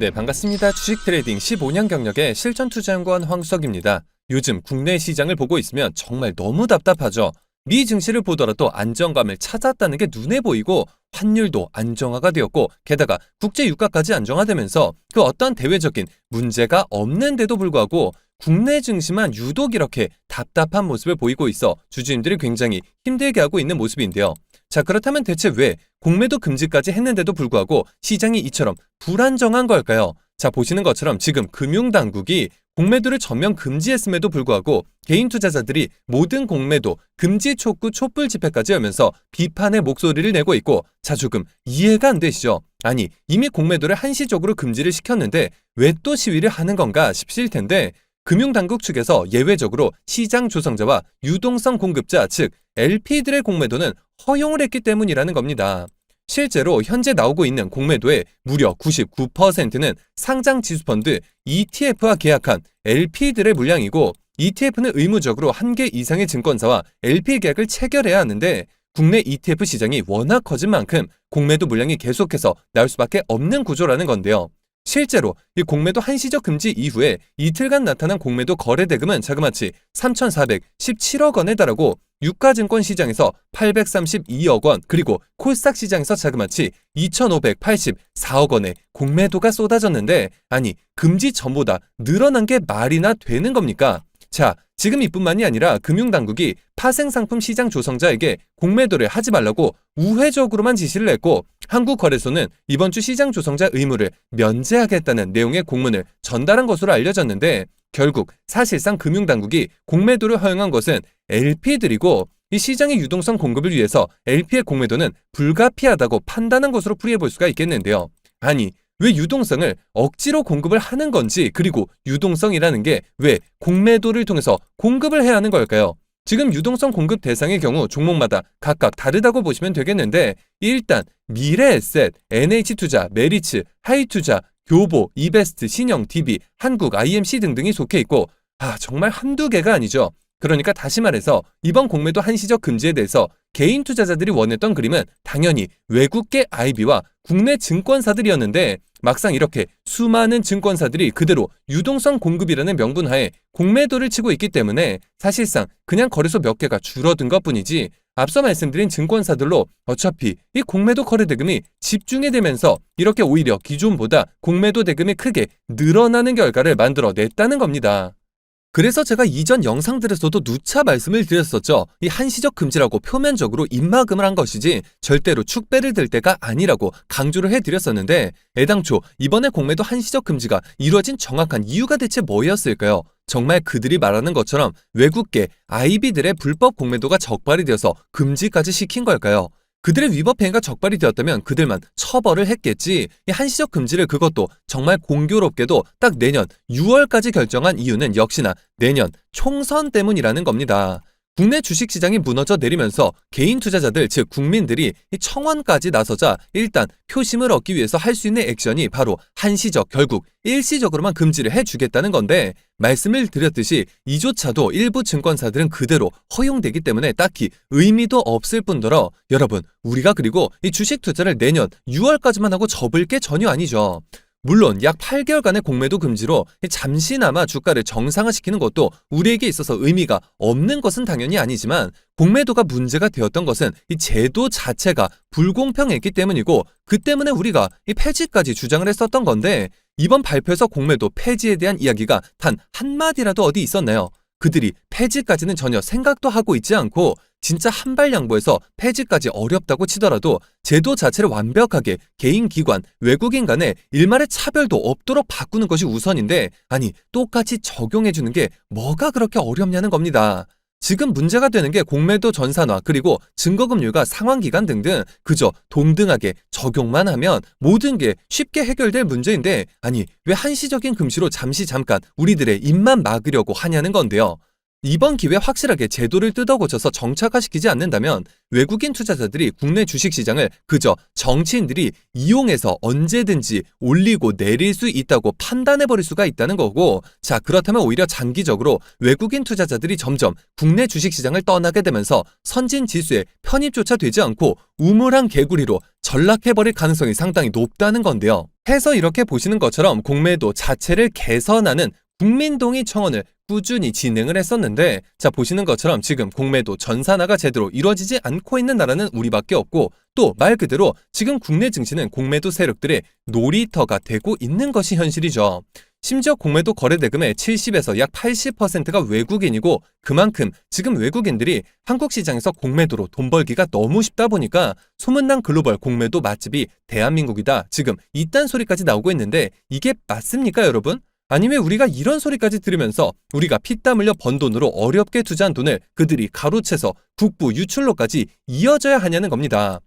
네, 반갑습니다. 주식 트레이딩 15년 경력의 실전투자연구원 황수석입니다. 요즘 국내 시장을 보고 있으면 정말 너무 답답하죠. 미 증시를 보더라도 안정감을 찾았다는 게 눈에 보이고 환율도 안정화가 되었고 게다가 국제 유가까지 안정화되면서 그 어떤 대외적인 문제가 없는데도 불구하고 국내 증시만 유독 이렇게 답답한 모습을 보이고 있어 주주님들이 굉장히 힘들게 하고 있는 모습인데요. 자, 그렇다면 대체 왜 공매도 금지까지 했는데도 불구하고 시장이 이처럼 불안정한 걸까요? 자, 보시는 것처럼 지금 금융당국이 공매도를 전면 금지했음에도 불구하고 개인 투자자들이 모든 공매도 금지 촉구 촛불 집회까지 하면서 비판의 목소리를 내고 있고, 자, 조금 이해가 안 되시죠? 아니, 이미 공매도를 한시적으로 금지를 시켰는데 왜 또 시위를 하는 건가 싶으실 텐데, 금융당국 측에서 예외적으로 시장 조성자와 유동성 공급자 즉 LP들의 공매도는 허용을 했기 때문이라는 겁니다. 실제로 현재 나오고 있는 공매도의 무려 99%는 상장 지수펀드 ETF와 계약한 LP들의 물량이고, ETF는 의무적으로 1개 이상의 증권사와 LP 계약을 체결해야 하는데 국내 ETF 시장이 워낙 커진 만큼 공매도 물량이 계속해서 나올 수밖에 없는 구조라는 건데요. 실제로 이 공매도 한시적 금지 이후에 이틀간 나타난 공매도 거래 대금은 자그마치 3,417억 원에 달하고, 유가증권 시장에서 832억 원, 그리고 코스닥 시장에서 자그마치 2,584억 원의 공매도가 쏟아졌는데, 아니, 금지 전보다 늘어난 게 말이나 되는 겁니까? 자, 지금 이뿐만이 아니라 금융당국이 파생상품 시장 조성자에게 공매도를 하지 말라고 우회적으로만 지시를 했고, 한국거래소는 이번 주 시장 조성자 의무를 면제하겠다는 내용의 공문을 전달한 것으로 알려졌는데, 결국 사실상 금융당국이 공매도를 허용한 것은 LP들이고 이 시장의 유동성 공급을 위해서 LP의 공매도는 불가피하다고 판단한 것으로 풀이해볼 수가 있겠는데요. 아니, 왜 유동성을 억지로 공급을 하는 건지, 그리고 유동성이라는 게 왜 공매도를 통해서 공급을 해야 하는 걸까요? 지금 유동성 공급 대상의 경우 종목마다 각각 다르다고 보시면 되겠는데, 일단 미래에셋, NH투자, 메리츠, 하이투자, 교보, 이베스트, 신영, DB, 한국, IMC 등등이 속해 있고, 정말 한두 개가 아니죠. 그러니까 다시 말해서 이번 공매도 한시적 금지에 대해서 개인 투자자들이 원했던 그림은 당연히 외국계 IB와 국내 증권사들이었는데, 막상 이렇게 수많은 증권사들이 그대로 유동성 공급이라는 명분하에 공매도를 치고 있기 때문에 사실상 그냥 거래소 몇 개가 줄어든 것뿐이지, 앞서 말씀드린 증권사들로 어차피 이 공매도 거래 대금이 집중이 되면서 이렇게 오히려 기존보다 공매도 대금이 크게 늘어나는 결과를 만들어냈다는 겁니다. 그래서 제가 이전 영상들에서도 누차 말씀을 드렸었죠. 이 한시적 금지라고 표면적으로 입막음을 한 것이지 절대로 축배를 들 때가 아니라고 강조를 해드렸었는데, 애당초 이번에 공매도 한시적 금지가 이루어진 정확한 이유가 대체 뭐였을까요? 정말 그들이 말하는 것처럼 외국계 IB들의 불법 공매도가 적발이 되어서 금지까지 시킨 걸까요? 그들의 위법 행위가 적발이 되었다면 그들만 처벌을 했겠지, 이 한시적 금지를 그것도 정말 공교롭게도 딱 내년 6월까지 결정한 이유는 역시나 내년 총선 때문이라는 겁니다. 국내 주식시장이 무너져 내리면서 개인 투자자들 즉 국민들이 청원까지 나서자 일단 표심을 얻기 위해서 할 수 있는 액션이 바로 한시적, 결국 일시적으로만 금지를 해주겠다는 건데, 말씀을 드렸듯이 이조차도 일부 증권사들은 그대로 허용되기 때문에 딱히 의미도 없을 뿐더러, 여러분, 우리가 그리고 이 주식 투자를 내년 6월까지만 하고 접을 게 전혀 아니죠. 물론 약 8개월간의 공매도 금지로 잠시나마 주가를 정상화시키는 것도 우리에게 있어서 의미가 없는 것은 당연히 아니지만, 공매도가 문제가 되었던 것은 이 제도 자체가 불공평했기 때문이고, 그 때문에 우리가 이 폐지까지 주장을 했었던 건데, 이번 발표에서 공매도 폐지에 대한 이야기가 단 한마디라도 어디 있었나요? 그들이 폐지까지는 전혀 생각도 하고 있지 않고, 진짜 한발 양보해서 폐지까지 어렵다고 치더라도 제도 자체를 완벽하게 개인, 기관, 외국인 간의 일말의 차별도 없도록 바꾸는 것이 우선인데, 아니, 똑같이 적용해주는 게 뭐가 그렇게 어렵냐는 겁니다. 지금 문제가 되는 게 공매도 전산화, 그리고 증거금융과 상환기간 등등 그저 동등하게 적용만 하면 모든 게 쉽게 해결될 문제인데, 아니, 왜 한시적인 금지로 잠깐 우리들의 입만 막으려고 하냐는 건데요. 이번 기회에 확실하게 제도를 뜯어고쳐서 정착화시키지 않는다면 외국인 투자자들이 국내 주식시장을 그저 정치인들이 이용해서 언제든지 올리고 내릴 수 있다고 판단해버릴 수가 있다는 거고, 자, 그렇다면 오히려 장기적으로 외국인 투자자들이 점점 국내 주식시장을 떠나게 되면서 선진 지수에 편입조차 되지 않고 우물한 개구리로 전락해버릴 가능성이 상당히 높다는 건데요. 해서 이렇게 보시는 것처럼 공매도 자체를 개선하는 국민동의 청원을 꾸준히 진행을 했었는데, 자, 보시는 것처럼 지금 공매도 전산화가 제대로 이루어지지 않고 있는 나라는 우리밖에 없고, 또 말 그대로 지금 국내 증시는 공매도 세력들의 놀이터가 되고 있는 것이 현실이죠. 심지어 공매도 거래 대금의 70에서 약 80%가 외국인이고, 그만큼 지금 외국인들이 한국 시장에서 공매도로 돈 벌기가 너무 쉽다 보니까 소문난 글로벌 공매도 맛집이 대한민국이다, 지금 이딴 소리까지 나오고 있는데, 이게 맞습니까, 여러분? 아니면 우리가 이런 소리까지 들으면서 우리가 피땀 흘려 번 돈으로 어렵게 투자한 돈을 그들이 가로채서 국부 유출로까지 이어져야 하냐는 겁니다.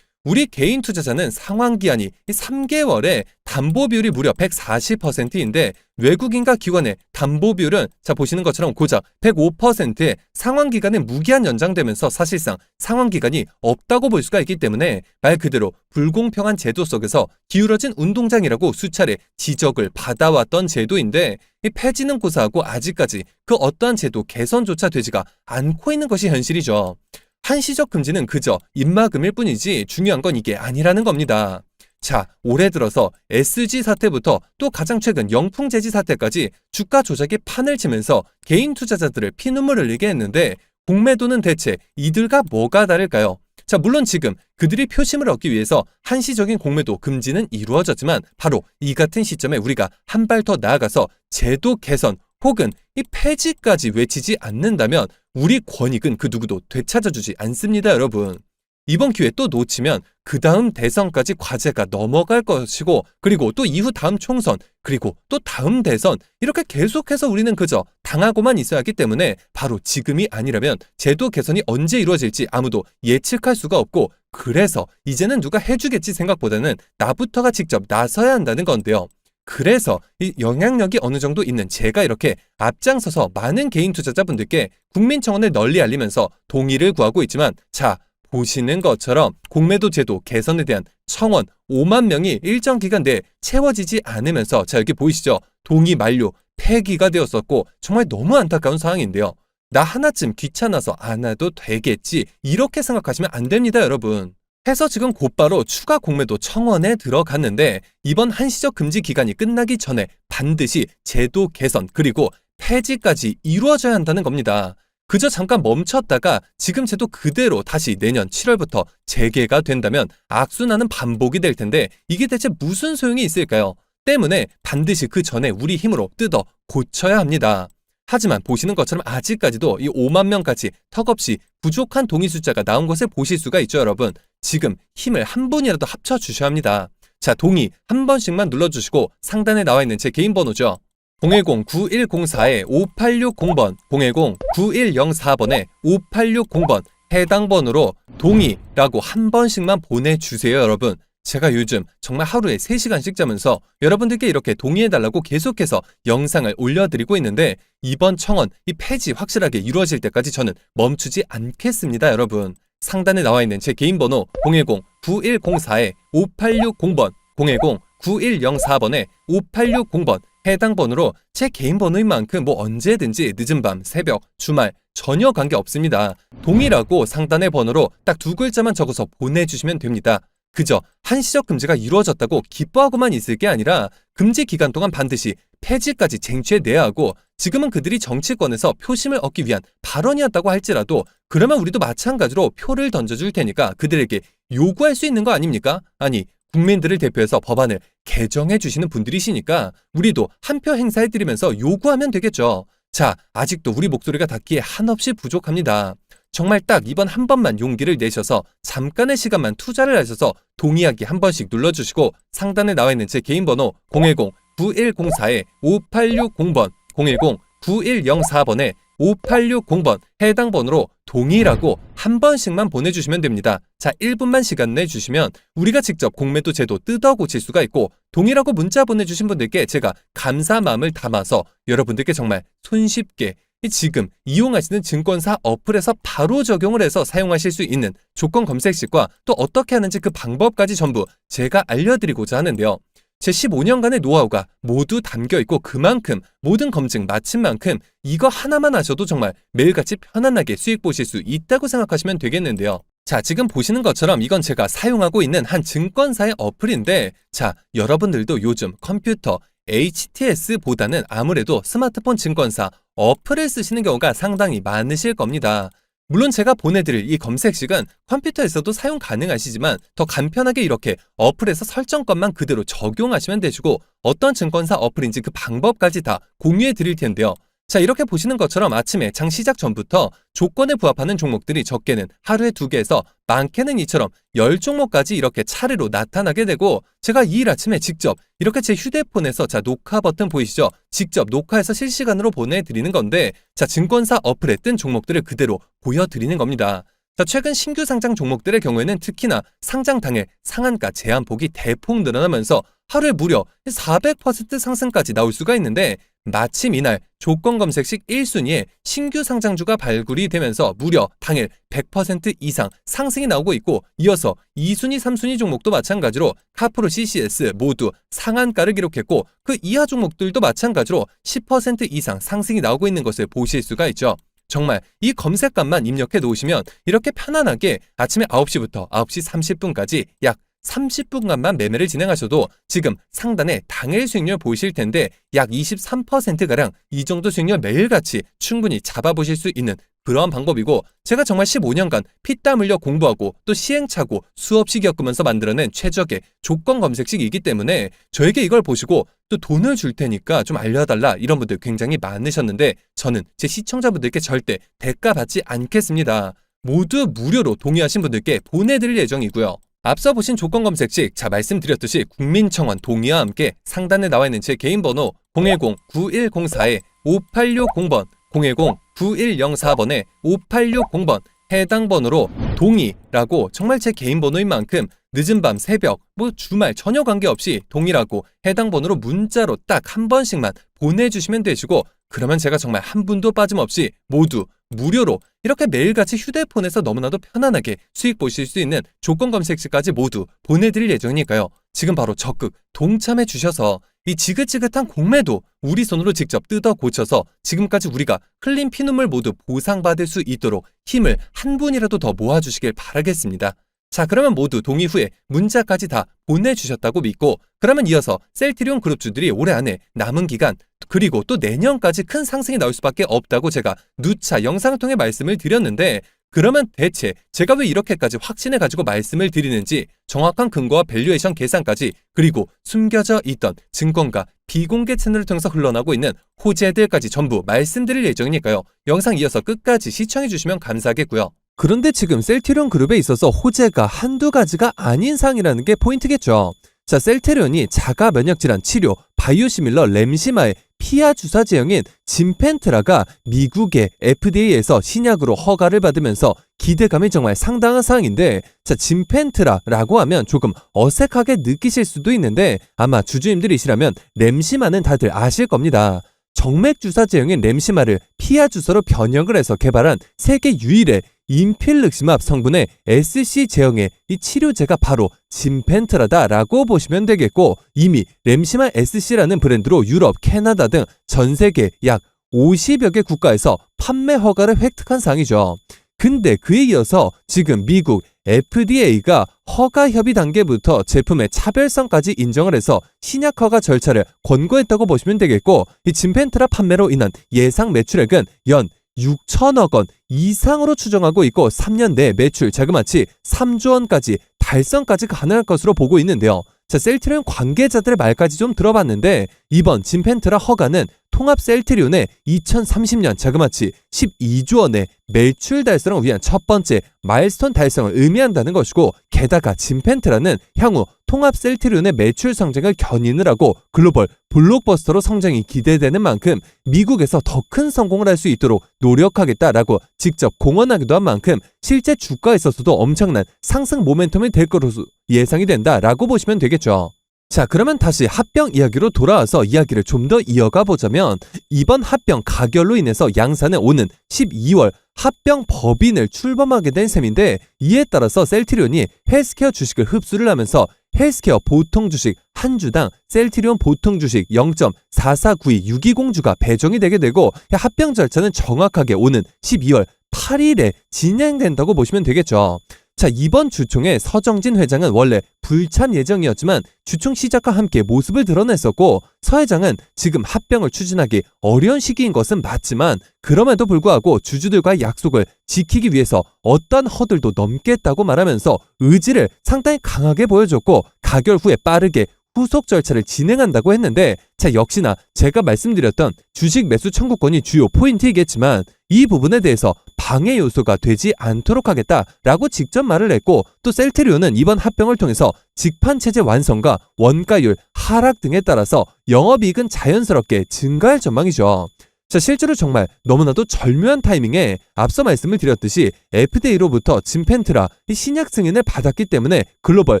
우리 개인 투자자는 상환기한이 3개월에 담보비율이 무려 140%인데 외국인과 기관의 담보비율은, 자, 보시는 것처럼 고작 105%의 상환기간이 무기한 연장되면서 사실상 상환기간이 없다고 볼 수가 있기 때문에 말 그대로 불공평한 제도 속에서 기울어진 운동장이라고 수차례 지적을 받아왔던 제도인데, 이 폐지는 고사하고 아직까지 그 어떠한 제도 개선조차 되지가 않고 있는 것이 현실이죠. 한시적 금지는 그저 입막음일 뿐이지 중요한 건 이게 아니라는 겁니다. 자, 올해 들어서 SG 사태부터 또 가장 최근 영풍재지 사태까지 주가 조작이 판을 치면서 개인 투자자들을 피눈물 흘리게 했는데, 공매도는 대체 이들과 뭐가 다를까요? 자, 물론 지금 그들이 표심을 얻기 위해서 한시적인 공매도 금지는 이루어졌지만 바로 이 같은 시점에 우리가 한 발 더 나아가서 제도 개선 혹은 이 폐지까지 외치지 않는다면 우리 권익은 그 누구도 되찾아주지 않습니다, 여러분. 이번 기회 또 놓치면 그 다음 대선까지 과제가 넘어갈 것이고, 그리고 또 이후 다음 총선, 그리고 또 다음 대선, 이렇게 계속해서 우리는 그저 당하고만 있어야 하기 때문에 바로 지금이 아니라면 제도 개선이 언제 이루어질지 아무도 예측할 수가 없고, 그래서 이제는 누가 해주겠지 생각보다는 나부터가 직접 나서야 한다는 건데요. 그래서 이 영향력이 어느 정도 있는 제가 이렇게 앞장서서 많은 개인 투자자분들께 국민청원을 널리 알리면서 동의를 구하고 있지만, 자, 보시는 것처럼 공매도 제도 개선에 대한 청원 5만 명이 일정 기간 내에 채워지지 않으면서, 자, 여기 보이시죠? 동의 만료, 폐기가 되었었고 정말 너무 안타까운 상황인데요. 나 하나쯤 귀찮아서 안 해도 되겠지, 이렇게 생각하시면 안 됩니다, 여러분. 해서 지금 곧바로 추가 공매도 청원에 들어갔는데, 이번 한시적 금지 기간이 끝나기 전에 반드시 제도 개선 그리고 폐지까지 이루어져야 한다는 겁니다. 그저 잠깐 멈췄다가 지금 제도 그대로 다시 내년 7월부터 재개가 된다면 악순환은 반복이 될 텐데 이게 대체 무슨 소용이 있을까요? 때문에 반드시 그 전에 우리 힘으로 뜯어 고쳐야 합니다. 하지만 보시는 것처럼 아직까지도 이 5만 명까지 턱없이 부족한 동의 숫자가 나온 것을 보실 수가 있죠, 여러분. 지금 힘을 한 분이라도 합쳐주셔야 합니다. 자, 동의 한 번씩만 눌러주시고 상단에 나와 있는 제 개인 번호죠. 010-9104-5860번, 010-9104번에 5860번 해당 번호로 동의라고 한 번씩만 보내주세요, 여러분. 제가 요즘 정말 하루에 3시간씩 자면서 여러분들께 이렇게 동의해달라고 계속해서 영상을 올려드리고 있는데, 이번 청원, 이 폐지 확실하게 이루어질 때까지 저는 멈추지 않겠습니다, 여러분. 상단에 나와 있는 제 개인 번호 010-9104-5860번, 010-9104번에 5860번 해당 번호로 제 개인 번호인 만큼 뭐 언제든지 늦은 밤, 새벽, 주말 전혀 관계 없습니다. 동의라고 상단의 번호로 딱 2글자만 적어서 보내주시면 됩니다. 그저 한시적 금지가 이루어졌다고 기뻐하고만 있을 게 아니라 금지 기간 동안 반드시 폐지까지 쟁취해내야 하고, 지금은 그들이 정치권에서 표심을 얻기 위한 발언이었다고 할지라도 그러면 우리도 마찬가지로 표를 던져줄 테니까 그들에게 요구할 수 있는 거 아닙니까? 아니, 국민들을 대표해서 법안을 개정해 주시는 분들이시니까 우리도 한 표 행사해드리면서 요구하면 되겠죠. 자, 아직도 우리 목소리가 닿기에 한없이 부족합니다. 정말 딱 이번 한 번만 용기를 내셔서 잠깐의 시간만 투자를 하셔서 동의하기 한 번씩 눌러주시고 상단에 나와 있는 제 개인 번호 010-9104-5860번, 010-9104번에 5860번 해당 번호로 동의라고 한 번씩만 보내주시면 됩니다. 자, 1분만 시간 내주시면 우리가 직접 공매도 제도 뜯어 고칠 수가 있고, 동의라고 문자 보내주신 분들께 제가 감사 마음을 담아서 여러분들께 정말 손쉽게 지금 이용하시는 증권사 어플에서 바로 적용을 해서 사용하실 수 있는 조건 검색식과 또 어떻게 하는지 그 방법까지 전부 제가 알려드리고자 하는데요. 제 15년간의 노하우가 모두 담겨있고, 그만큼 모든 검증 마친 만큼 이거 하나만 하셔도 정말 매일같이 편안하게 수익 보실 수 있다고 생각하시면 되겠는데요. 자, 지금 보시는 것처럼 이건 제가 사용하고 있는 한 증권사의 어플인데, 자, 여러분들도 요즘 컴퓨터 HTS보다는 아무래도 스마트폰 증권사 어플을 쓰시는 경우가 상당히 많으실 겁니다. 물론 제가 보내드릴 이 검색식은 컴퓨터에서도 사용 가능하시지만 더 간편하게 이렇게 어플에서 설정권만 그대로 적용하시면 되시고, 어떤 증권사 어플인지 그 방법까지 다 공유해 드릴 텐데요. 자, 이렇게 보시는 것처럼 아침에 장 시작 전부터 조건에 부합하는 종목들이 적게는 하루에 2개에서 많게는 이처럼 10종목까지 이렇게 차례로 나타나게 되고, 제가 이일 아침에 직접 이렇게 제 휴대폰에서, 자, 녹화 버튼 보이시죠? 직접 녹화해서 실시간으로 보내드리는 건데, 자, 증권사 어플에 뜬 종목들을 그대로 보여드리는 겁니다. 자, 최근 신규 상장 종목들의 경우에는 특히나 상장 당일 상한가 제한폭이 대폭 늘어나면서 하루에 무려 400% 상승까지 나올 수가 있는데, 마침 이날 조건 검색식 1순위에 신규 상장주가 발굴이 되면서 무려 당일 100% 이상 상승이 나오고 있고, 이어서 2순위, 3순위 종목도 마찬가지로 카프로, CCS 모두 상한가를 기록했고, 그 이하 종목들도 마찬가지로 10% 이상 상승이 나오고 있는 것을 보실 수가 있죠. 정말 이 검색값만 입력해 놓으시면 이렇게 편안하게 아침에 9시부터 9시 30분까지 약 30분간만 매매를 진행하셔도 지금 상단에 당일 수익률 보이실 텐데 약 23%가량 이 정도 수익률 매일같이 충분히 잡아보실 수 있는 그러한 방법이고, 제가 정말 15년간 피땀 흘려 공부하고 또 시행착오 수없이 겪으면서 만들어낸 최적의 조건 검색식이기 때문에 저에게 이걸 보시고 또 돈을 줄 테니까 좀 알려달라 이런 분들 굉장히 많으셨는데, 저는 제 시청자분들께 절대 대가 받지 않겠습니다. 모두 무료로 동의하신 분들께 보내드릴 예정이고요. 앞서 보신 조건 검색식, 자, 말씀드렸듯이 국민청원 동의와 함께 상단에 나와 있는 제 개인 번호 010-9104-5860번 010-9104번에 5860번 해당 번호로 동의라고, 정말 제 개인 번호인 만큼 늦은 밤, 새벽, 주말 전혀 관계없이 동의라고 해당 번호로 문자로 딱 한 번씩만 보내주시면 되시고, 그러면 제가 정말 한 분도 빠짐없이 모두 무료로 이렇게 매일같이 휴대폰에서 너무나도 편안하게 수익 보실 수 있는 조건 검색식까지 모두 보내드릴 예정이니까요. 지금 바로 적극 동참해 주셔서 이 지긋지긋한 공매도 우리 손으로 직접 뜯어 고쳐서 지금까지 우리가 흘린 피눈물 모두 보상받을 수 있도록 힘을 한 분이라도 더 모아주시길 바라겠습니다. 자, 그러면 모두 동의 후에 문자까지 다 보내주셨다고 믿고, 그러면 이어서 셀트리온 그룹주들이 올해 안에 남은 기간 그리고 또 내년까지 큰 상승이 나올 수밖에 없다고 제가 누차 영상을 통해 말씀을 드렸는데, 그러면 대체 제가 왜 이렇게까지 확신해 가지고 말씀을 드리는지 정확한 근거와 밸류에이션 계산까지, 그리고 숨겨져 있던 증권가 비공개 채널을 통해서 흘러나오고 있는 호재들까지 전부 말씀드릴 예정이니까요. 영상 이어서 끝까지 시청해 주시면 감사하겠고요. 그런데 지금 셀트리온 그룹에 있어서 호재가 한두 가지가 아닌 상이라는 게 포인트겠죠. 자, 셀트리온이 자가 면역질환 치료 바이오시밀러 램시마의 피하 주사 제형인 짐펜트라가 미국의 FDA에서 신약으로 허가를 받으면서 기대감이 정말 상당한 사항인데, 자, 짐펜트라라고 하면 조금 어색하게 느끼실 수도 있는데 아마 주주님들이시라면 램시마는 다들 아실 겁니다. 정맥 주사 제형인 램시마를 피하 주사로 변형을 해서 개발한 세계 유일의 인필륵시맙 성분의 SC 제형의 이 치료제가 바로 짐펜트라다라고 보시면 되겠고, 이미 램시마 SC라는 브랜드로 유럽, 캐나다 등 전 세계 약 50여 개 국가에서 판매 허가를 획득한 상이죠. 근데 그에 이어서 지금 미국 FDA가 허가 협의 단계부터 제품의 차별성까지 인정을 해서 신약 허가 절차를 권고했다고 보시면 되겠고, 이 짐펜트라 판매로 인한 예상 매출액은 연 6천억 원 이상으로 추정하고 있고 3년 내 매출 자그마치 3조 원까지 달성까지 가능할 것으로 보고 있는데요. 자, 셀트리온 관계자들의 말까지 좀 들어봤는데 이번 짐펜트라 허가는 통합 셀트리온의 2030년 자그마치 12조 원의 매출 달성을 위한 첫 번째 마일스톤 달성을 의미한다는 것이고, 게다가 짐펜트라는 향후 통합 셀트리온의 매출 성장을 견인을 하고 글로벌 블록버스터로 성장이 기대되는 만큼 미국에서 더 큰 성공을 할 수 있도록 노력하겠다라고 직접 공언하기도 한 만큼 실제 주가에 있어서도 엄청난 상승 모멘텀이 될 것으로 예상이 된다라고 보시면 되겠죠. 자, 그러면 다시 합병 이야기로 돌아와서 이야기를 좀 더 이어가 보자면, 이번 합병 가결로 인해서 양사는 오는 12월 합병 법인을 출범하게 된 셈인데, 이에 따라서 셀트리온이 헬스케어 주식을 흡수를 하면서 헬스케어 보통 주식 한 주당 셀트리온 보통 주식 0.4492620주가 배정이 되게 되고, 합병 절차는 정확하게 오는 12월 8일에 진행된다고 보시면 되겠죠. 자, 이번 주총의 서정진 회장은 원래 불참 예정이었지만 주총 시작과 함께 모습을 드러냈었고, 서 회장은 지금 합병을 추진하기 어려운 시기인 것은 맞지만 그럼에도 불구하고 주주들과의 약속을 지키기 위해서 어떤 허들도 넘겠다고 말하면서 의지를 상당히 강하게 보여줬고, 가결 후에 빠르게 후속 절차를 진행한다고 했는데, 자, 역시나 제가 말씀드렸던 주식 매수 청구권이 주요 포인트이겠지만 이 부분에 대해서 방해 요소가 되지 않도록 하겠다라고 직접 말을 했고, 또 셀트리온은 이번 합병을 통해서 직판 체제 완성과 원가율 하락 등에 따라서 영업이익은 자연스럽게 증가할 전망이죠. 자, 실제로 정말 너무나도 절묘한 타이밍에 앞서 말씀을 드렸듯이 FDA로부터 진펜트라 신약 승인을 받았기 때문에 글로벌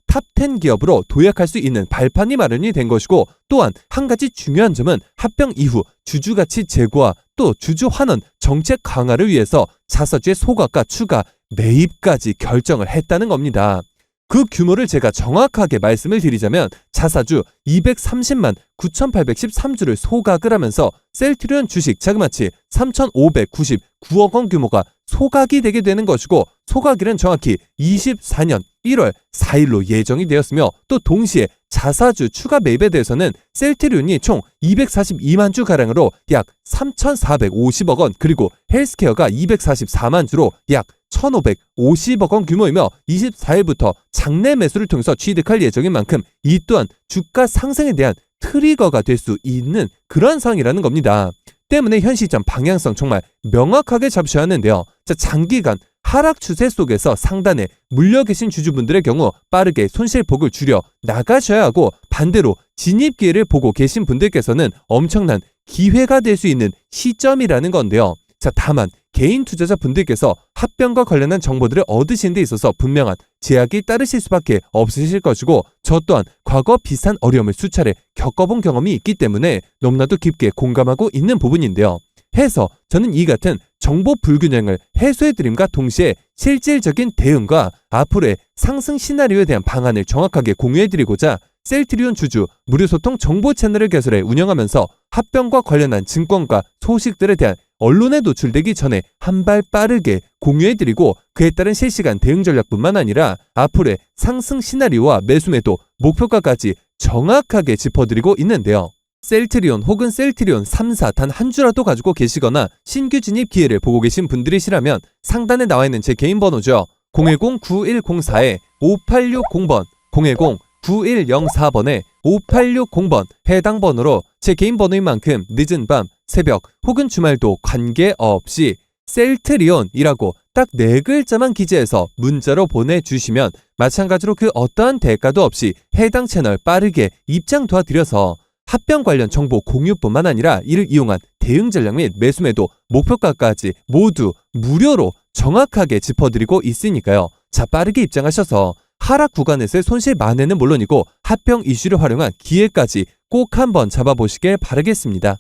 탑10 기업으로 도약할 수 있는 발판이 마련이 된 것이고, 또한 한 가지 중요한 점은 합병 이후 주주가치 제고와 또 주주 환원 정책 강화를 위해서 자사주의 소각과 추가 매입까지 결정을 했다는 겁니다. 그 규모를 제가 정확하게 말씀을 드리자면 자사주 230만 9,813주를 소각을 하면서 셀트리온 주식 자그마치 3,599억 원 규모가 소각이 되게 되는 것이고, 소각일은 정확히 24년 1월 4일로 예정이 되었으며, 또 동시에 자사주 추가 매입에 대해서는 셀트리온이 총 242만 주가량으로 약 3,450억 원, 그리고 헬스케어가 244만 주로 약 1,550억 원 규모이며 24일부터 장내 매수를 통해서 취득할 예정인 만큼 이 또한 주가 상승에 대한 트리거가 될 수 있는 그런 상황이라는 겁니다. 때문에 현 시점 방향성 정말 명확하게 잡으셔야 하는데요. 자, 장기간 하락 추세 속에서 상단에 물려 계신 주주분들의 경우 빠르게 손실폭을 줄여 나가셔야 하고, 반대로 진입 기회를 보고 계신 분들께서는 엄청난 기회가 될 수 있는 시점이라는 건데요. 자, 다만 개인 투자자 분들께서 합병과 관련한 정보들을 얻으시는 데 있어서 분명한 제약이 따르실 수밖에 없으실 것이고, 저 또한 과거 비슷한 어려움을 수차례 겪어본 경험이 있기 때문에 너무나도 깊게 공감하고 있는 부분인데요. 해서 저는 이 같은 정보 불균형을 해소해드림과 동시에 실질적인 대응과 앞으로의 상승 시나리오에 대한 방안을 정확하게 공유해드리고자 셀트리온 주주 무료소통 정보 채널을 개설해 운영하면서 합병과 관련한 증권과 소식들에 대한 언론에 노출되기 전에 한 발 빠르게 공유해드리고, 그에 따른 실시간 대응 전략뿐만 아니라 앞으로의 상승 시나리오와 매수매도 목표가까지 정확하게 짚어드리고 있는데요. 셀트리온 혹은 셀트리온 3사 단 한 주라도 가지고 계시거나 신규 진입 기회를 보고 계신 분들이시라면 상단에 나와 있는 제 개인 번호죠. 010-9104-5860번, 010-9104번에 5860번 해당 번호로 제 개인 번호인 만큼 늦은 밤, 새벽 혹은 주말도 관계없이 셀트리온이라고 딱 4글자만 기재해서 문자로 보내주시면 마찬가지로 그 어떠한 대가도 없이 해당 채널 빠르게 입장 도와드려서 합병 관련 정보 공유뿐만 아니라 이를 이용한 대응 전략 및 매수매도 목표가까지 모두 무료로 정확하게 짚어드리고 있으니까요. 자, 빠르게 입장하셔서 하락 구간에서의 손실 만회는 물론이고 합병 이슈를 활용한 기회까지 꼭 한번 잡아보시길 바라겠습니다.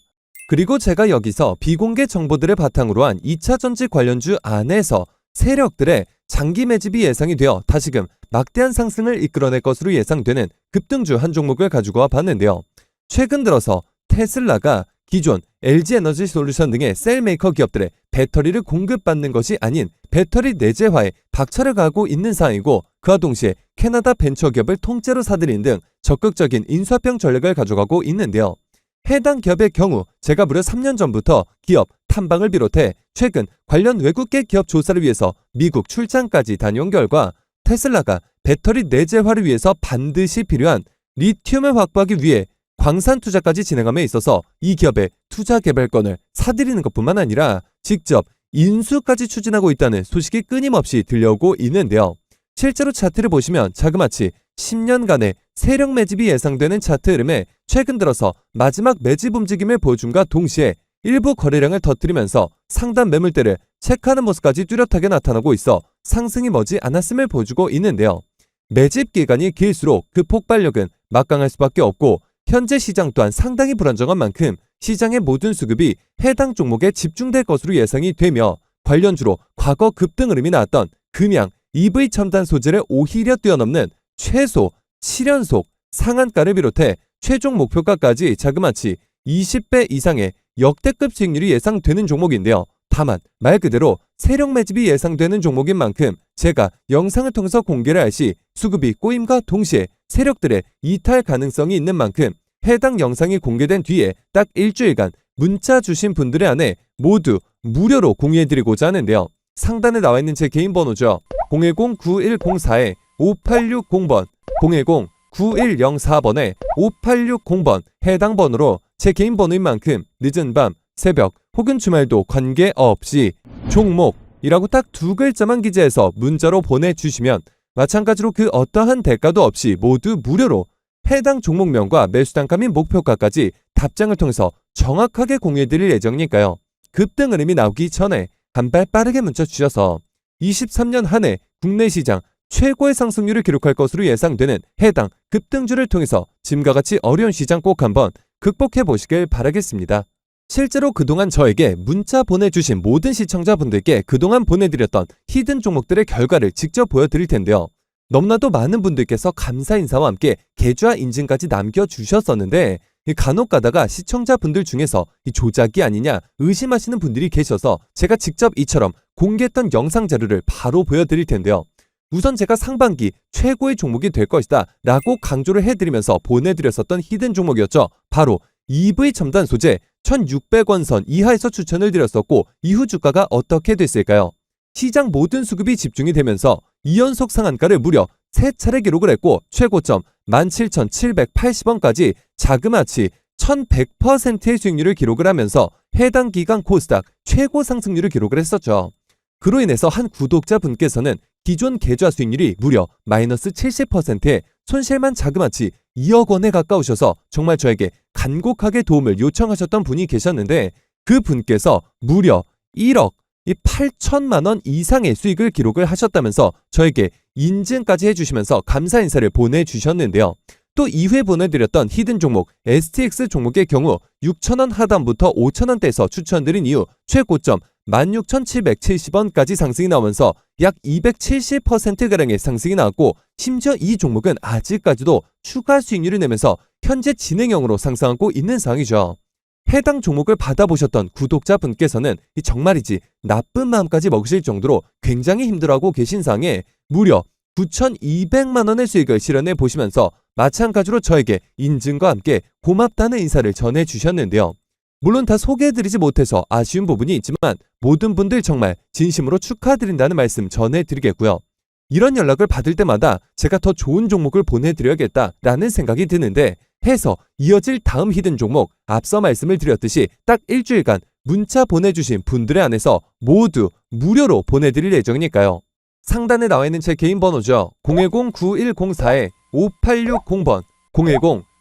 그리고 제가 여기서 비공개 정보들을 바탕으로 한 2차 전지 관련주 안에서 세력들의 장기 매집이 예상이 되어 다시금 막대한 상승을 이끌어낼 것으로 예상되는 급등주 한 종목을 가지고 와 봤는데요. 최근 들어서 테슬라가 기존 LG에너지솔루션 등의 셀메이커 기업들의 배터리를 공급받는 것이 아닌 배터리 내재화에 박차를 가하고 있는 상황이고, 그와 동시에 캐나다 벤처기업을 통째로 사들이는 등 적극적인 인수합병 전략을 가져가고 있는데요. 해당 기업의 경우 제가 무려 3년 전부터 기업 탐방을 비롯해 최근 관련 외국계 기업 조사를 위해서 미국 출장까지 다녀온 결과 테슬라가 배터리 내재화를 위해서 반드시 필요한 리튬을 확보하기 위해 광산 투자까지 진행함에 있어서 이 기업의 투자 개발권을 사들이는 것뿐만 아니라 직접 인수까지 추진하고 있다는 소식이 끊임없이 들려오고 있는데요. 실제로 차트를 보시면 자그마치 10년간의 세력 매집이 예상되는 차트 흐름에 최근 들어서 마지막 매집 움직임을 보여줌과 동시에 일부 거래량을 터뜨리면서 상단 매물대를 체크하는 모습까지 뚜렷하게 나타나고 있어 상승이 머지 않았음을 보여주고 있는데요. 매집 기간이 길수록 그 폭발력은 막강할 수밖에 없고, 현재 시장 또한 상당히 불안정한 만큼 시장의 모든 수급이 해당 종목에 집중될 것으로 예상이 되며, 관련주로 과거 급등 흐름이 나왔던 금양, EV 첨단 소재를 오히려 뛰어넘는 최소 7연속 상한가를 비롯해 최종 목표가까지 자그마치 20배 이상의 역대급 수익률이 예상되는 종목인데요. 다만 말 그대로 세력 매집이 예상되는 종목인 만큼 제가 영상을 통해서 공개를 할 시 수급이 꼬임과 동시에 세력들의 이탈 가능성이 있는 만큼 해당 영상이 공개된 뒤에 딱 일주일간 문자 주신 분들의 안에 모두 무료로 공유해드리고자 하는데요. 상단에 나와 있는 제 개인 번호죠. 010-9104-5860번 010-9104번에 5860번 해당 번호로 제 개인 번호인 만큼 늦은 밤, 새벽 혹은 주말도 관계없이 종목이라고 딱 두 글자만 기재해서 문자로 보내주시면 마찬가지로 그 어떠한 대가도 없이 모두 무료로 해당 종목명과 매수단가 및 목표가까지 답장을 통해서 정확하게 공유해드릴 예정이니까요. 급등 흐름이 나오기 전에 한 발 빠르게 문자 주셔서 23년 한 해 국내 시장 최고의 상승률을 기록할 것으로 예상되는 해당 급등주를 통해서 지금과 같이 어려운 시장 꼭 한번 극복해 보시길 바라겠습니다. 실제로 그동안 저에게 문자 보내주신 모든 시청자분들께 그동안 보내드렸던 히든 종목들의 결과를 직접 보여드릴 텐데요. 너무나도 많은 분들께서 감사 인사와 함께 계좌 인증까지 남겨주셨었는데 간혹 가다가 시청자분들 중에서 조작이 아니냐 의심하시는 분들이 계셔서 제가 직접 이처럼 공개했던 영상 자료를 바로 보여드릴 텐데요. 우선 제가 상반기 최고의 종목이 될 것이다 라고 강조를 해드리면서 보내드렸었던 히든 종목이었죠. 바로 EV 첨단 소재 1600원 선 이하에서 추천을 드렸었고 이후 주가가 어떻게 됐을까요? 시장 모든 수급이 집중이 되면서 2연속 상한가를 무려 3차례 기록을 했고 최고점 17,780원까지 자그마치 1100%의 수익률을 기록을 하면서 해당 기간 코스닥 최고 상승률을 기록을 했었죠. 그로 인해서 한 구독자분께서는 기존 계좌 수익률이 무려 마이너스 70%에 손실만 자그마치 2억 원에 가까우셔서 정말 저에게 간곡하게 도움을 요청하셨던 분이 계셨는데 그 분께서 무려 1억 8천만 원 이상의 수익을 기록을 하셨다면서 저에게 인증까지 해주시면서 감사 인사를 보내주셨는데요. 또 이후에 보내드렸던 히든 종목 STX 종목의 경우 6,000원 하단부터 5,000원대에서 추천드린 이후 최고점 16,770원까지 상승이 나오면서 약 270%가량의 상승이 나왔고 심지어 이 종목은 아직까지도 추가 수익률을 내면서 현재 진행형으로 상승하고 있는 상황이죠. 해당 종목을 받아보셨던 구독자분께서는 정말이지 나쁜 마음까지 먹으실 정도로 굉장히 힘들어하고 계신 상황에 무려 9,200만원의 수익을 실현해 보시면서 마찬가지로 저에게 인증과 함께 고맙다는 인사를 전해주셨는데요. 물론 다 소개해드리지 못해서 아쉬운 부분이 있지만 모든 분들 정말 진심으로 축하드린다는 말씀 전해드리겠고요. 이런 연락을 받을 때마다 제가 더 좋은 종목을 보내드려야겠다라는 생각이 드는데 해서 이어질 다음 히든 종목 앞서 말씀을 드렸듯이 딱 일주일간 문자 보내주신 분들의 안에서 모두 무료로 보내드릴 예정이니까요. 상단에 나와 있는 제 개인 번호죠. 010-9104-5860번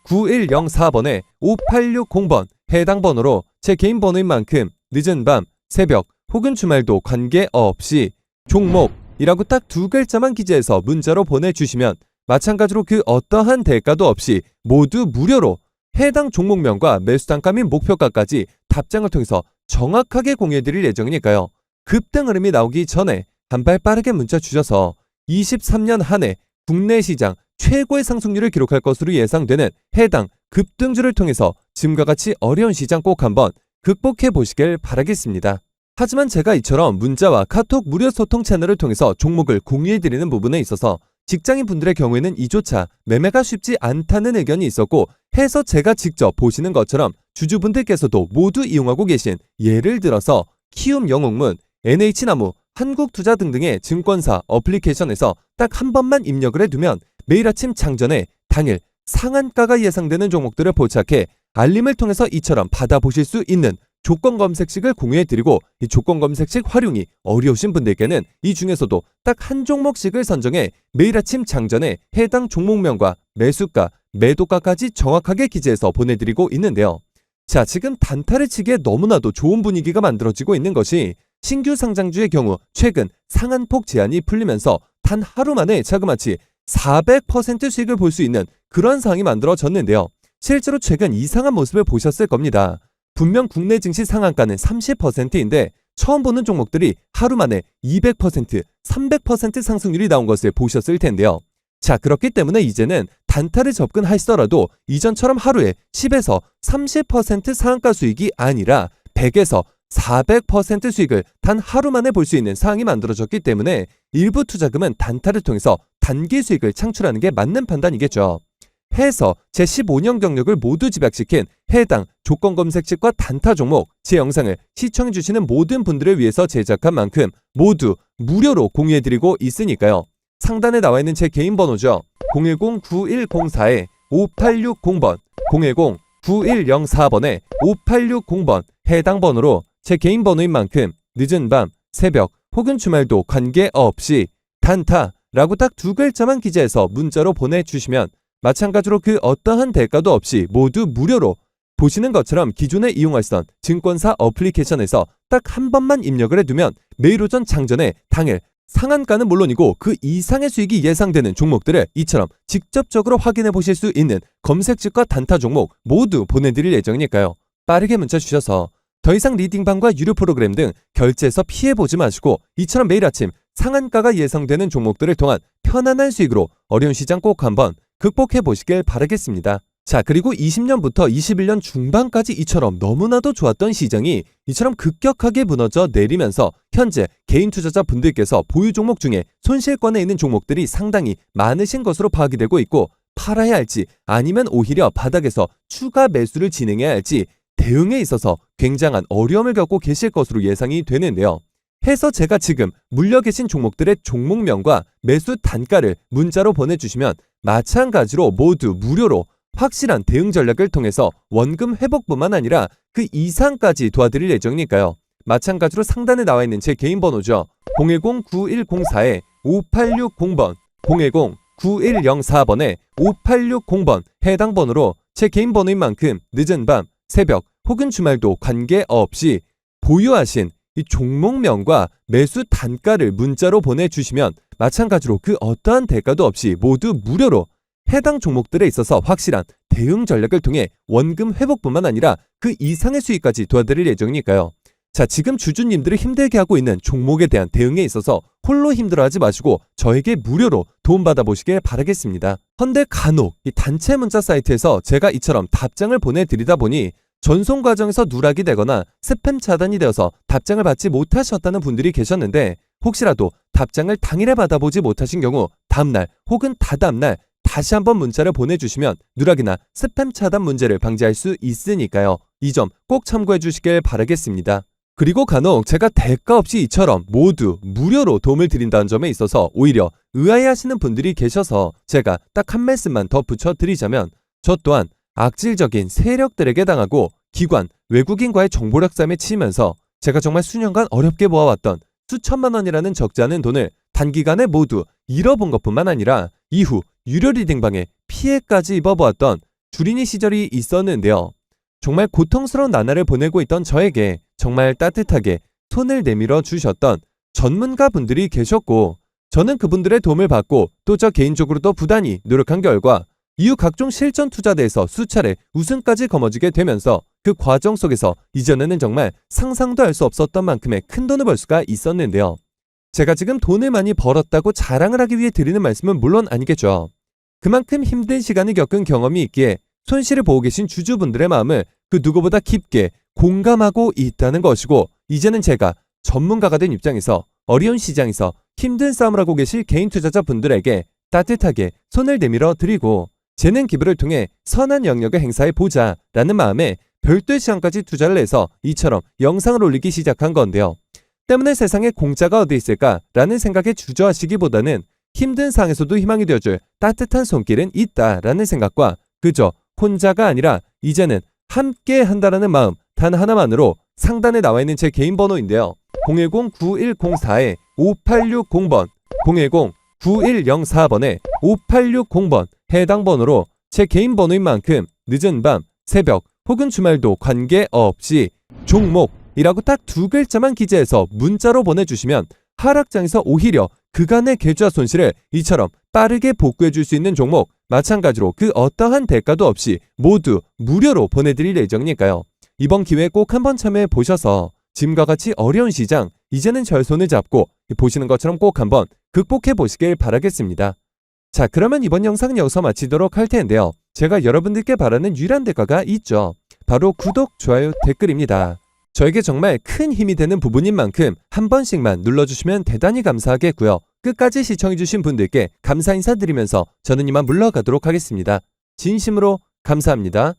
010-9104번에 5860번 해당 번호로 제 개인 번호인 만큼 늦은 밤, 새벽 혹은 주말도 관계없이 종목이라고 딱 두 글자만 기재해서 문자로 보내주시면 마찬가지로 그 어떠한 대가도 없이 모두 무료로 해당 종목명과 매수단가 및 목표가까지 답장을 통해서 정확하게 공유해드릴 예정이니까요. 급등 흐름이 나오기 전에 한 발 빠르게 문자 주셔서 23년 한 해 국내 시장 최고의 상승률을 기록할 것으로 예상되는 해당 급등주를 통해서 지금과 같이 어려운 시장 꼭 한번 극복해 보시길 바라겠습니다. 하지만 제가 이처럼 문자와 카톡 무료 소통 채널을 통해서 종목을 공유해드리는 부분에 있어서 직장인 분들의 경우에는 이조차 매매가 쉽지 않다는 의견이 있었고 해서 제가 직접 보시는 것처럼 주주분들께서도 모두 이용하고 계신 예를 들어서 키움 영웅문, NH나무, 한국투자 등등의 증권사 어플리케이션에서 딱 한 번만 입력을 해두면 매일 아침 장전에 당일 상한가가 예상되는 종목들을 포착해 알림을 통해서 이처럼 받아보실 수 있는 조건 검색식을 공유해드리고 이 조건 검색식 활용이 어려우신 분들께는 이 중에서도 딱 한 종목씩을 선정해 매일 아침 장전에 해당 종목명과 매수가, 매도가까지 정확하게 기재해서 보내드리고 있는데요. 자, 지금 단타를 치기에 너무나도 좋은 분위기가 만들어지고 있는 것이 신규 상장주의 경우 최근 상한폭 제한이 풀리면서 단 하루 만에 자그마치 400% 수익을 볼 수 있는 그런 상황이 만들어졌는데요. 실제로 최근 이상한 모습을 보셨을 겁니다. 분명 국내 증시 상한가는 30%인데 처음 보는 종목들이 하루 만에 200%, 300% 상승률이 나온 것을 보셨을 텐데요. 자, 그렇기 때문에 이제는 단타를 접근하시더라도 이전처럼 하루에 10에서 30% 상한가 수익이 아니라 100에서 400% 수익을 단 하루 만에 볼 수 있는 사항이 만들어졌기 때문에 일부 투자금은 단타를 통해서 단기 수익을 창출하는 게 맞는 판단이겠죠. 해서 제 15년 경력을 모두 집약시킨 해당 조건 검색식과 단타 종목 제 영상을 시청해주시는 모든 분들을 위해서 제작한 만큼 모두 무료로 공유해드리고 있으니까요. 상단에 나와 있는 제 개인 번호죠. 010-9104-5860번 010-9104번에 5860번 해당 번호로 제 개인 번호인 만큼 늦은 밤, 새벽 혹은 주말도 관계없이 단타라고 딱 두 글자만 기재해서 문자로 보내주시면 마찬가지로 그 어떠한 대가도 없이 모두 무료로 보시는 것처럼 기존에 이용하시던 증권사 어플리케이션에서 딱 한 번만 입력을 해두면 매일 오전 장전에 당일 상한가는 물론이고 그 이상의 수익이 예상되는 종목들을 이처럼 직접적으로 확인해 보실 수 있는 검색식과 단타 종목 모두 보내드릴 예정이니까요. 빠르게 문자 주셔서 더 이상 리딩방과 유료 프로그램 등 결제해서 피해보지 마시고 이처럼 매일 아침 상한가가 예상되는 종목들을 통한 편안한 수익으로 어려운 시장 꼭 한번 극복해 보시길 바라겠습니다. 자, 그리고 20년부터 21년 중반까지 이처럼 너무나도 좋았던 시장이 이처럼 급격하게 무너져 내리면서 현재 개인 투자자 분들께서 보유 종목 중에 손실권에 있는 종목들이 상당히 많으신 것으로 파악이 되고 있고 팔아야 할지 아니면 오히려 바닥에서 추가 매수를 진행해야 할지 대응에 있어서 굉장한 어려움을 겪고 계실 것으로 예상이 되는데요. 해서 제가 지금 물려 계신 종목들의 종목명과 매수 단가를 문자로 보내주시면 마찬가지로 모두 무료로 확실한 대응 전략을 통해서 원금 회복뿐만 아니라 그 이상까지 도와드릴 예정이니까요. 마찬가지로 상단에 나와 있는 제 개인 번호죠. 010-9104-5860번 010-9104번에 5860번 해당 번호로 제 개인 번호인 만큼 늦은 밤, 새벽 혹은 주말도 관계없이 보유하신 이 종목명과 매수 단가를 문자로 보내주시면 마찬가지로 그 어떠한 대가도 없이 모두 무료로 해당 종목들에 있어서 확실한 대응 전략을 통해 원금 회복뿐만 아니라 그 이상의 수익까지 도와드릴 예정이니까요. 자, 지금 주주님들을 힘들게 하고 있는 종목에 대한 대응에 있어서 홀로 힘들어하지 마시고 저에게 무료로 도움받아 보시길 바라겠습니다. 헌데 간혹 이 단체 문자 사이트에서 제가 이처럼 답장을 보내드리다 보니 전송 과정에서 누락이 되거나 스팸 차단이 되어서 답장을 받지 못하셨다는 분들이 계셨는데 혹시라도 답장을 당일에 받아보지 못하신 경우 다음날 혹은 다다음날 다시 한번 문자를 보내주시면 누락이나 스팸 차단 문제를 방지할 수 있으니까요. 이 점 꼭 참고해 주시길 바라겠습니다. 그리고 간혹 제가 대가 없이 이처럼 모두 무료로 도움을 드린다는 점에 있어서 오히려 의아해하시는 분들이 계셔서 제가 딱 한 말씀만 더 붙여드리자면 저 또한 악질적인 세력들에게 당하고 기관, 외국인과의 정보력 싸움에 치이면서 제가 정말 수년간 어렵게 모아왔던 수천만 원이라는 적지 않은 돈을 단기간에 모두 잃어본 것뿐만 아니라 이후 유료 리딩방에 피해까지 입어보았던 주린이 시절이 있었는데요. 정말 고통스러운 나날을 보내고 있던 저에게 정말 따뜻하게 손을 내밀어 주셨던 전문가 분들이 계셨고 저는 그분들의 도움을 받고 또 저 개인적으로도 부단히 노력한 결과 이후 각종 실전 투자대에서 수차례 우승까지 거머쥐게 되면서 그 과정 속에서 이전에는 정말 상상도 할 수 없었던 만큼의 큰 돈을 벌 수가 있었는데요. 제가 지금 돈을 많이 벌었다고 자랑을 하기 위해 드리는 말씀은 물론 아니겠죠. 그만큼 힘든 시간을 겪은 경험이 있기에 손실을 보고 계신 주주분들의 마음을 그 누구보다 깊게 공감하고 있다는 것이고 이제는 제가 전문가가 된 입장에서 어려운 시장에서 힘든 싸움을 하고 계실 개인 투자자분들에게 따뜻하게 손을 내밀어 드리고 재능 기부를 통해 선한 영역을 행사해 보자 라는 마음에 별도의 시간까지 투자를 해서 이처럼 영상을 올리기 시작한 건데요. 때문에 세상에 공짜가 어디 있을까 라는 생각에 주저하시기보다는 힘든 상황에서도 희망이 되어줄 따뜻한 손길은 있다라는 생각과 그저 혼자가 아니라 이제는 함께 한다라는 마음 단 하나만으로 상단에 나와 있는 제 개인 번호인데요. 010-9104-5860번 010-9104번에 5860번 해당 번호로 제 개인 번호인 만큼 늦은 밤, 새벽 혹은 주말도 관계없이 종목이라고 딱 두 글자만 기재해서 문자로 보내주시면 하락장에서 오히려 그간의 계좌 손실을 이처럼 빠르게 복구해 줄 수 있는 종목 마찬가지로 그 어떠한 대가도 없이 모두 무료로 보내드릴 예정이니까요. 이번 기회에 꼭 한번 참여해 보셔서 지금과 같이 어려운 시장 이제는 절 손을 잡고 보시는 것처럼 꼭 한번 극복해 보시길 바라겠습니다. 자, 그러면 이번 영상은 여기서 마치도록 할 텐데요. 제가 여러분들께 바라는 유일한 대가가 있죠. 바로 구독, 좋아요, 댓글입니다. 저에게 정말 큰 힘이 되는 부분인 만큼 한 번씩만 눌러주시면 대단히 감사하겠고요. 끝까지 시청해주신 분들께 감사 인사드리면서 저는 이만 물러가도록 하겠습니다. 진심으로 감사합니다.